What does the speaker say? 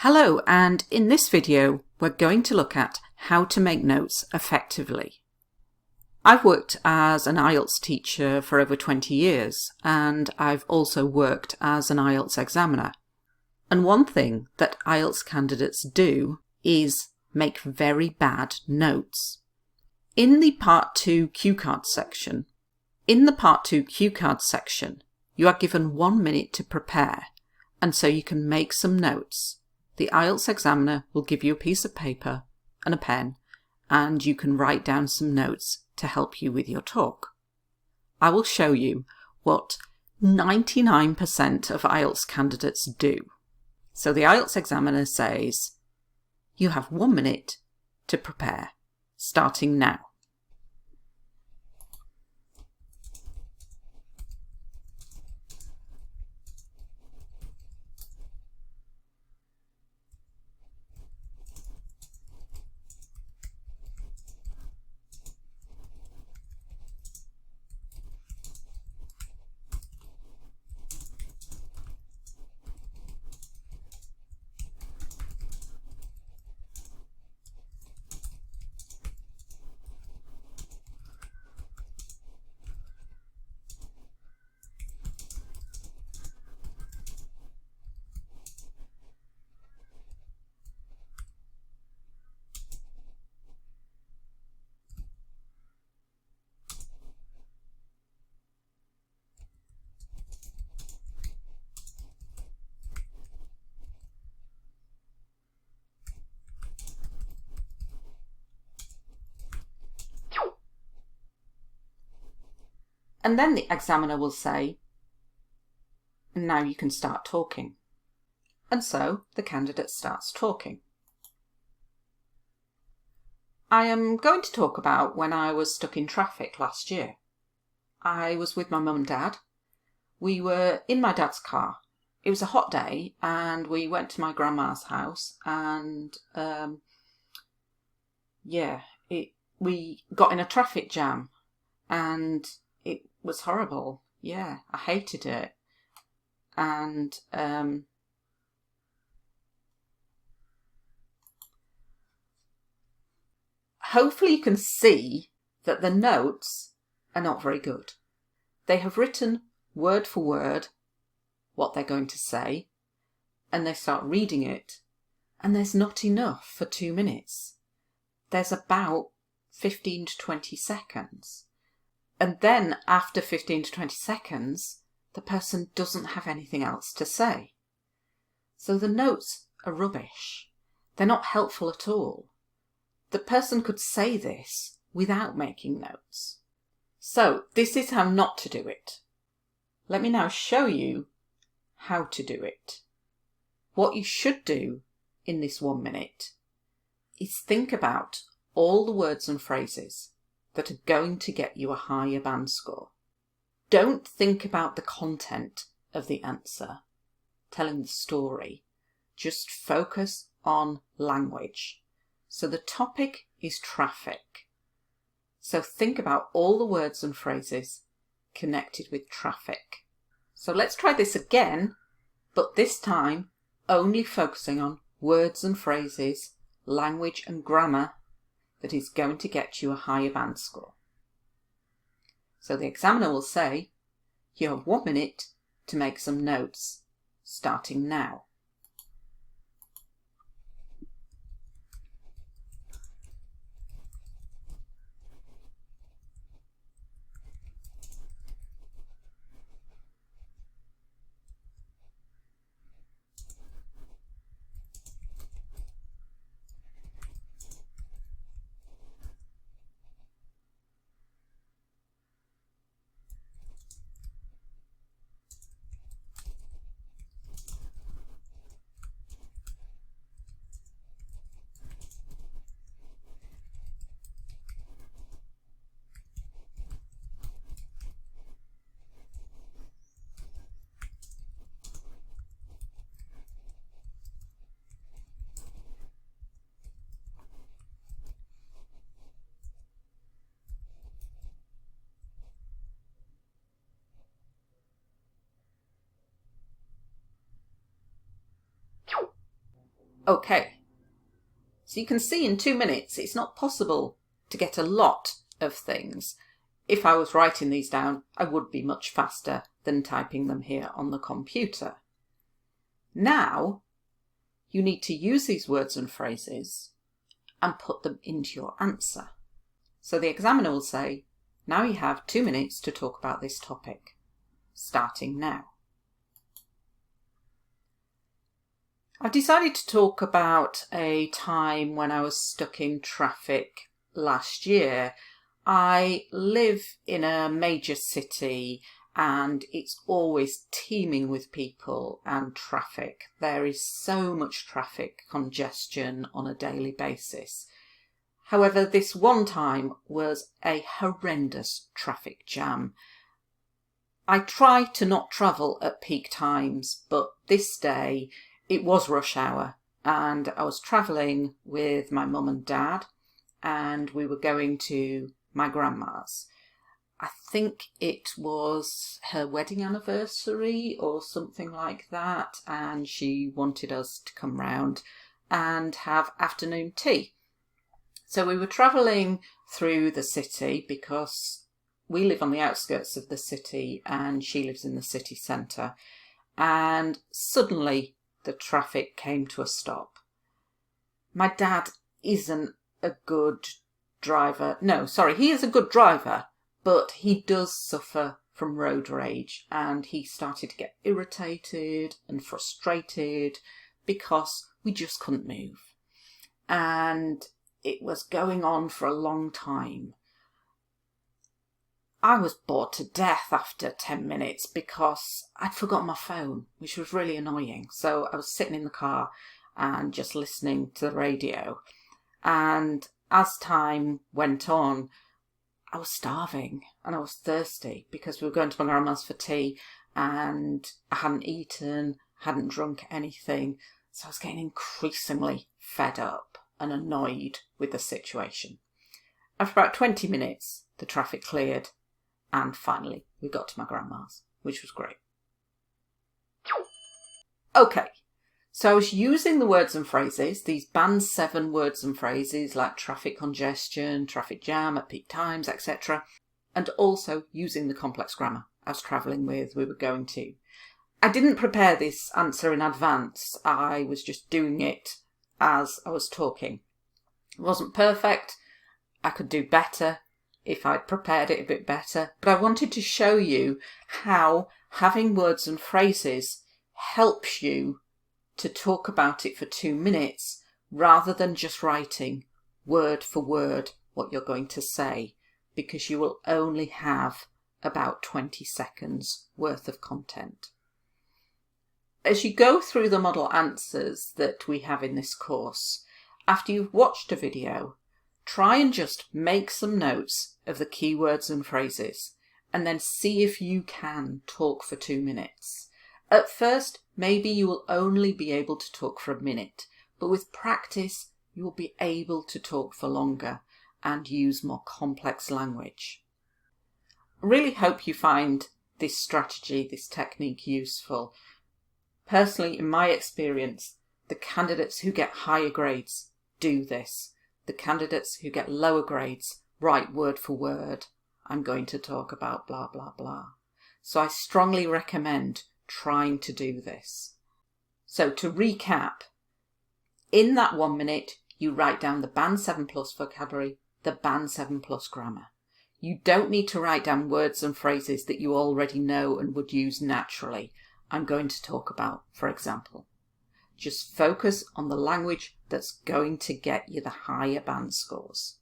Hello, and in this video we're going to look at how to make notes effectively. I've worked as an IELTS teacher for over 20 years, and I've also worked as an IELTS examiner. And one thing that IELTS candidates do is make very bad notes. In the Part 2 cue card section, you are given 1 minute to prepare, and so you can make some notes. The IELTS examiner will give you a piece of paper and a pen, and you can write down some notes to help you with your talk. I will show you what 99% of IELTS candidates do. So the IELTS examiner says, you have 1 minute to prepare, starting now. And then the examiner will say, now you can start talking. And so the candidate starts talking. I am going to talk about when I was stuck in traffic last year. I was with my mum and dad. We were in my dad's car. It was a hot day and we went to my grandma's house and we got in a traffic jam and it was horrible. Yeah, I hated it. And hopefully you can see that the notes are not very good. They have written word for word what they're going to say, and they start reading it, and there's not enough for 2 minutes. There's about 15 to 20 seconds. And then after 15 to 20 seconds, the person doesn't have anything else to say. So the notes are rubbish. They're not helpful at all. The person could say this without making notes. So this is how not to do it. Let me now show you how to do it. What you should do in this 1 minute is think about all the words and phrases that are going to get you a higher band score. Don't think about the content of the answer, telling the story. Just focus on language. So the topic is traffic. So think about all the words and phrases connected with traffic. So let's try this again, but this time only focusing on words and phrases, language and grammar that is going to get you a higher band score. So the examiner will say, you have 1 minute to make some notes, starting now. Okay, so you can see in 2 minutes it's not possible to get a lot of things. If I was writing these down, I would be much faster than typing them here on the computer. Now, you need to use these words and phrases and put them into your answer. So the examiner will say, now you have 2 minutes to talk about this topic, starting now. I've decided to talk about a time when I was stuck in traffic last year. I live in a major city and it's always teeming with people and traffic. There is so much traffic congestion on a daily basis. However, this one time was a horrendous traffic jam. I try to not travel at peak times, but this day it was rush hour and I was travelling with my mum and dad and we were going to my grandma's. I think it was her wedding anniversary or something like that, and she wanted us to come round and have afternoon tea. So we were travelling through the city because we live on the outskirts of the city and she lives in the city centre, and suddenly the traffic came to a stop. My dad isn't a good driver. No, sorry, he is a good driver, but he does suffer from road rage and he started to get irritated and frustrated because we just couldn't move. And it was going on for a long time. I was bored to death after 10 minutes because I'd forgotten my phone, which was really annoying. So I was sitting in the car and just listening to the radio. And as time went on, I was starving and I was thirsty because we were going to my grandma's for tea and I hadn't eaten, hadn't drunk anything. So I was getting increasingly fed up and annoyed with the situation. After about 20 minutes, the traffic cleared. And finally, we got to my grandma's, which was great. Okay, so I was using the words and phrases, these band 7 words and phrases like traffic congestion, traffic jam at peak times, etc. And also using the complex grammar I was travelling with, we were going to. I didn't prepare this answer in advance. I was just doing it as I was talking. It wasn't perfect. I could do better if I'd prepared it a bit better, but I wanted to show you how having words and phrases helps you to talk about it for 2 minutes rather than just writing word for word what you're going to say, because you will only have about 20 seconds worth of content. As you go through the model answers that we have in this course, after you've watched a video, try and just make some notes of the key words and phrases and then see if you can talk for 2 minutes. At first, maybe you will only be able to talk for a minute, but with practice, you will be able to talk for longer and use more complex language. I really hope you find this strategy, this technique useful. Personally, in my experience, the candidates who get higher grades do this. The candidates who get lower grades write word for word, I'm going to talk about blah, blah, blah. So I strongly recommend trying to do this. So to recap, in that 1 minute, you write down the Band 7 Plus vocabulary, the Band 7 Plus grammar. You don't need to write down words and phrases that you already know and would use naturally. I'm going to talk about, for example. Just focus on the language that's going to get you the higher band scores.